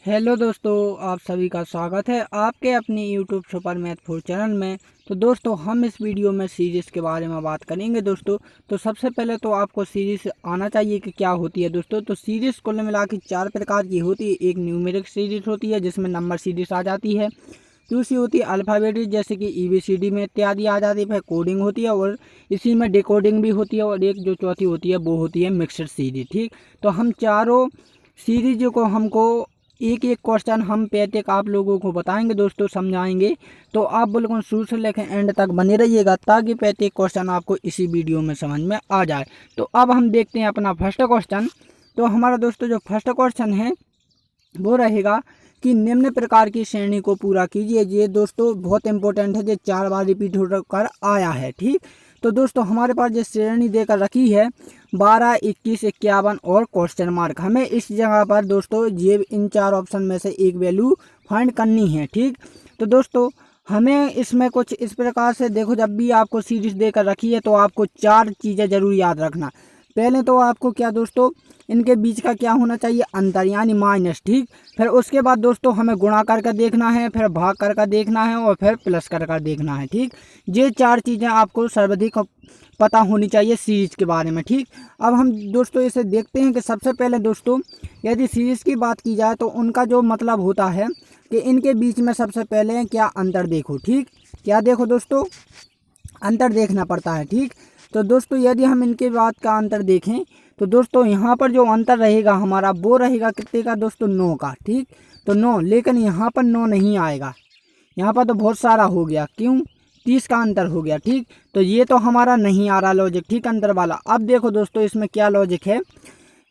Hello दोस्तों, आप सभी का स्वागत है आपके अपनी यूट्यूब सुपर मैथ 4 चैनल में। तो दोस्तों हम इस वीडियो में सीरीज़ के बारे में बात करेंगे दोस्तों। तो सबसे पहले तो आपको सीरीज़ आना चाहिए कि क्या होती है दोस्तों। तो सीरीज़ कुल मिला के 4 प्रकार की होती है। एक न्यूमेरिक सीरीज़ होती है जिसमें नंबर सीरीज़ आ जाती है। दूसरी होती है अल्फ़ाबेटिक, जैसे कि ABCD में इत्यादि आ जाती है। फिर कोडिंग होती है और इसी में डिकोडिंग भी होती है। और एक जो चौथी होती है वो होती है मिक्सड सीरीज। ठीक, तो हम चारों सीरीज को हमको एक एक क्वेश्चन हम प्रत्येक आप लोगों को बताएंगे दोस्तों, समझाएंगे। तो आप बिल्कुल शुरू से लेकर एंड तक बने रहिएगा ताकि प्रत्येक क्वेश्चन आपको इसी वीडियो में समझ में आ जाए। तो अब हम देखते हैं अपना फर्स्ट क्वेश्चन। तो हमारा दोस्तों जो फर्स्ट क्वेश्चन है वो रहेगा कि निम्न प्रकार की श्रेणी को पूरा कीजिए। ये दोस्तों बहुत इंपॉर्टेंट है, ये 4 बार रिपीट होकर आया है। ठीक, तो दोस्तों हमारे पास जो श्रेणी देकर रखी है 12, 21, 51 और क्वेश्चन मार्क। हमें इस जगह पर दोस्तों ये इन 4 ऑप्शन में से एक वैल्यू फाइंड करनी है। ठीक, तो दोस्तों हमें इसमें कुछ इस प्रकार से देखो, जब भी आपको सीरीज देकर रखी है तो आपको 4 चीज़ें जरूर याद रखना। पहले तो आपको क्या दोस्तों, इनके बीच का क्या होना चाहिए, अंतर यानी माइनस। ठीक, फिर उसके बाद दोस्तों हमें गुणा कर देखना है, फिर भाग कर देखना है और फिर प्लस कर देखना है। ठीक, ये 4 चीज़ें आपको सर्वाधिक पता होनी चाहिए सीरीज के बारे में। ठीक, अब हम दोस्तों इसे देखते हैं कि सबसे पहले दोस्तों यदि सीरीज की बात की जाए तो उनका जो मतलब होता है कि इनके बीच में सबसे पहले क्या अंतर देखो। ठीक, क्या देखो दोस्तों, अंतर देखना पड़ता है। ठीक, तो दोस्तों यदि हम इनके बात का अंतर देखें तो दोस्तों यहाँ पर जो अंतर रहेगा हमारा वो रहेगा कितने का दोस्तों, 9 का। ठीक, तो 9, लेकिन यहाँ पर 9 नहीं आएगा, यहाँ पर तो बहुत सारा हो गया। क्यों, 30 का अंतर हो गया। ठीक, तो ये तो हमारा नहीं आ रहा लॉजिक। ठीक, अंतर वाला। अब देखो दोस्तों इसमें क्या लॉजिक है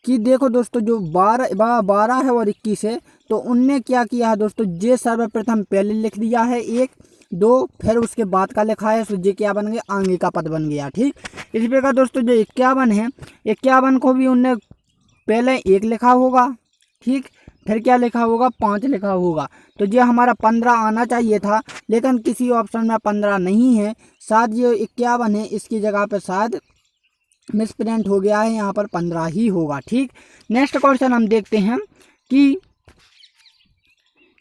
कि देखो दोस्तों जो 12 है और 21 है, तो उनने क्या किया है दोस्तों, ये सर्वप्रथम पहले लिख दिया है 1, 2, फिर उसके बाद का लिखा है, तो ये क्या बन गया, आगे का पद बन गया। ठीक, इसी प्रकार दोस्तों जो 51 है, 51 को भी उनने पहले 1 लिखा होगा। ठीक, फिर क्या लिखा होगा, 5 लिखा होगा। तो ये हमारा 15 आना चाहिए था, लेकिन किसी ऑप्शन में 15 नहीं है। शायद ये 51 है, इसकी जगह पर शायद मिसप्रिंट हो गया है, यहाँ पर 15 ही होगा। ठीक, नेक्स्ट क्वेश्चन हम देखते हैं कि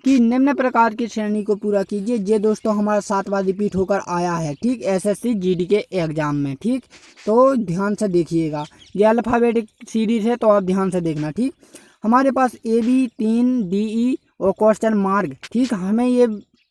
निम्न प्रकार की श्रेणी को पूरा कीजिए। ये दोस्तों हमारा 7 बार रिपीट होकर आया है। ठीक, SSC GD के एग्जाम में। ठीक, तो ध्यान से देखिएगा, ये अल्फ़ाबेटिक सीरीज है तो आप ध्यान से देखना। ठीक, हमारे पास AB 3, DE और क्वेश्चन मार्क। ठीक, हमें ये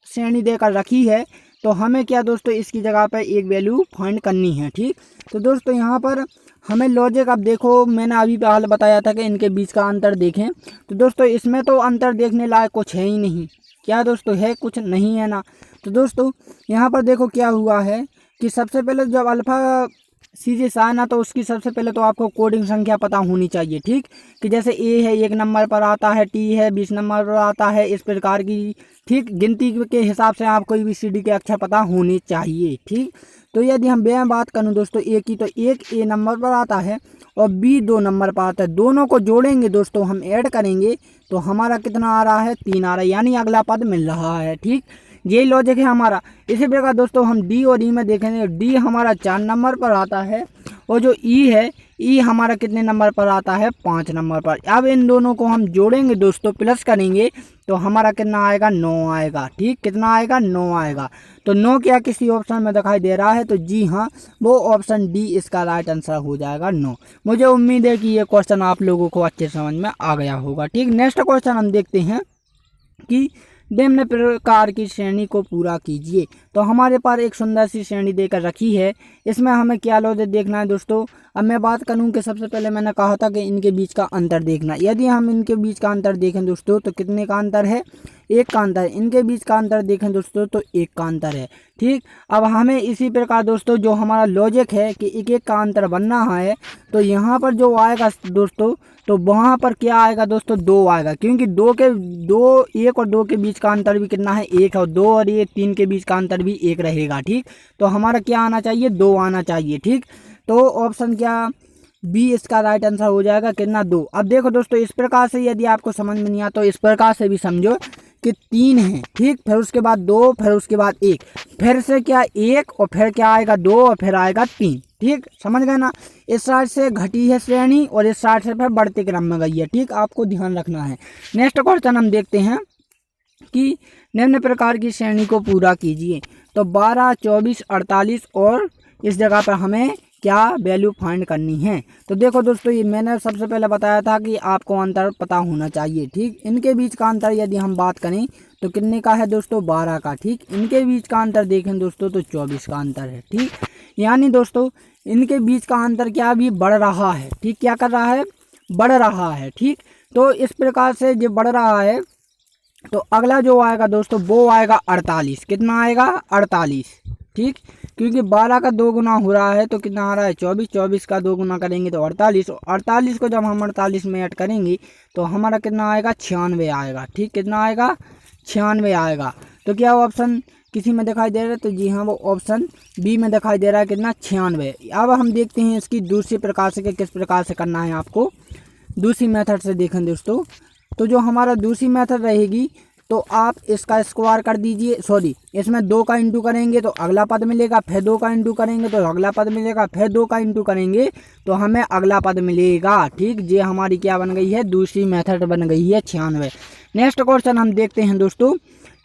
श्रेणी देकर रखी है, तो हमें क्या दोस्तों इसकी जगह पर एक वैल्यू फाइंड करनी है। ठीक, तो दोस्तों यहाँ पर हमें लॉजिक, अब देखो मैंने अभी पहले बताया था कि इनके बीच का अंतर देखें, तो दोस्तों इसमें तो अंतर देखने लायक कुछ है ही नहीं। क्या दोस्तों, है कुछ नहीं है ना। तो दोस्तों यहाँ पर देखो क्या हुआ है कि सबसे पहले जब अल्फ़ा सीरीज आए ना, तो उसकी सबसे पहले तो आपको कोडिंग संख्या पता होनी चाहिए। ठीक, कि जैसे A है 1 नंबर पर आता है, T है 20 नंबर पर आता है, इस प्रकार की। ठीक, गिनती के हिसाब से आपको ABCD के अक्षर पता होने चाहिए। ठीक, तो यदि हम बात करूँ दोस्तों A की, तो एक A नंबर पर आता है और B 2 नंबर पर आता है। दोनों को जोड़ेंगे दोस्तों, हम ऐड करेंगे तो हमारा कितना आ रहा है, 3 आ रहा है, यानी अगला पद मिल रहा है। ठीक, यही लॉजिक है हमारा। इसी प्रकार दोस्तों हम D और E में देखेंगे, D हमारा 4 नंबर पर आता है और जो E है, E हमारा कितने नंबर पर आता है, 5 नंबर पर। अब इन दोनों को हम जोड़ेंगे दोस्तों, प्लस करेंगे तो हमारा कितना आएगा, 9 आएगा। ठीक, कितना आएगा, 9 आएगा। तो 9 क्या किसी ऑप्शन में दिखाई दे रहा है, तो जी हाँ, वो ऑप्शन D इसका राइट आंसर हो जाएगा, 9। मुझे उम्मीद है कि ये क्वेश्चन आप लोगों को अच्छे समझ में आ गया होगा। ठीक, नेक्स्ट क्वेश्चन हम देखते हैं कि निम्न प्रकार की श्रेणी को पूरा कीजिए। तो हमारे पास एक सुंदर सी श्रेणी देकर रखी है, इसमें हमें क्या लॉजिक देखना है दोस्तों। अब मैं बात करूं कि सबसे पहले मैंने कहा था कि इनके बीच का अंतर देखना। यदि हम इनके बीच का अंतर देखें दोस्तों तो कितने का अंतर है, 1 का अंतर। इनके बीच का अंतर देखें दोस्तों तो 1 का अंतर है। ठीक, अब हमें इसी प्रकार दोस्तों जो हमारा लॉजिक है कि 1 1 का अंतर बनना है, तो यहाँ पर जो आएगा दोस्तों, तो वहाँ पर क्या आएगा दोस्तों, 2 आएगा। क्योंकि 1 और 2 के बीच का अंतर भी कितना है, 1 है, और 2 और 3 के बीच का अंतर भी 1 रहेगा। ठीक, तो हमारा क्या आना चाहिए, 2 आना चाहिए। ठीक, तो ऑप्शन क्या, B इसका राइट आंसर हो जाएगा, कितना, 2। अब देखो दोस्तों इस प्रकार से यदि आपको समझ में नहीं आता तो इस प्रकार से भी समझो कि 3 है, ठीक। फिर उसके बाद 2, फिर उसके बाद 1, फिर से क्या 1 और फिर क्या आएगा 2 और फिर आएगा 3, ठीक। समझ गए ना। इस साइड से घटी है श्रेणी और इस साइड से फिर बढ़ते क्रम में गई है, ठीक। आपको ध्यान रखना है। नेक्स्ट क्वेश्चन हम देखते हैं कि निम्न प्रकार की श्रेणी को पूरा कीजिए। तो 12, 24, 48 और इस जगह पर हमें क्या वैल्यू फाइंड करनी है। तो देखो दोस्तों, ये मैंने सबसे पहले बताया था कि आपको अंतर पता होना चाहिए, ठीक। इनके बीच का अंतर यदि हम बात करें तो कितने का है दोस्तों, 12 का, ठीक। इनके बीच का अंतर देखें दोस्तों तो 24 का अंतर है, ठीक। यानी दोस्तों इनके बीच का अंतर क्या भी बढ़ रहा है, ठीक। क्या कर रहा है, बढ़ रहा है, ठीक। तो इस प्रकार से जो बढ़ रहा है तो अगला जो आएगा दोस्तों वो आएगा 48। कितना आएगा, 48, ठीक। क्योंकि 12 का 2 गुना हो रहा है तो कितना आ रहा है, 24। 24 का 2 गुना करेंगे तो 48। 48 को जब हम 48 में ऐड करेंगे तो हमारा कितना आएगा, 96 आएगा, ठीक। कितना आएगा, 96 आएगा। तो क्या ऑप्शन किसी में दिखाई दे रहा है, तो जी हाँ वो ऑप्शन बी में दिखाई दे रहा है, कितना, 96। अब हम देखते हैं इसकी दूसरी प्रकार से कि किस प्रकार से करना है आपको। दूसरी मेथड से देखें दोस्तों, तो जो हमारा दूसरी मेथड रहेगी तो आप इसका स्क्वायर कर दीजिए, सॉरी इसमें 2 का इंटू करेंगे तो अगला पद मिलेगा, फिर 2 का इंटू करेंगे तो अगला पद मिलेगा, फिर 2 का इंटू करेंगे तो हमें अगला पद मिलेगा, ठीक। ये हमारी क्या बन गई है, दूसरी मेथड बन गई है 96। नेक्स्ट क्वेश्चन हम देखते हैं दोस्तों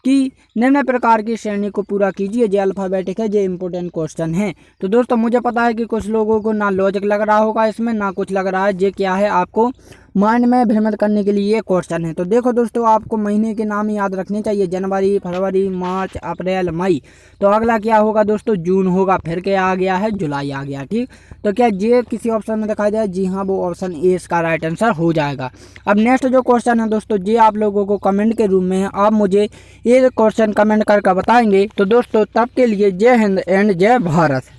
कि निम्न प्रकार की श्रेणी को पूरा कीजिए। जो अल्फ़ाबेटिक है, जो इम्पोर्टेंट क्वेश्चन है। तो दोस्तों मुझे पता है कि कुछ लोगों को ना लॉजिक लग रहा होगा इसमें, ना कुछ लग रहा है। ये क्या है, आपको माइंड में भ्रमित करने के लिए ये क्वेश्चन है। तो देखो दोस्तों, आपको महीने के नाम याद रखने चाहिए, जनवरी, फरवरी, मार्च, अप्रैल, मई। तो अगला क्या होगा दोस्तों, जून होगा। फिर क्या आ गया है, जुलाई आ गया, ठीक। तो क्या ये किसी ऑप्शन में दिखाई दे, जी हाँ वो ऑप्शन ए इसका राइट आंसर हो जाएगा। अब नेक्स्ट जो क्वेश्चन है दोस्तों, ये आप लोगों को कमेंट के रूप में है, आप मुझे ये क्वेश्चन कमेंट करके बताएंगे। तो दोस्तों तब के लिए जय हिंद एंड जय भारत।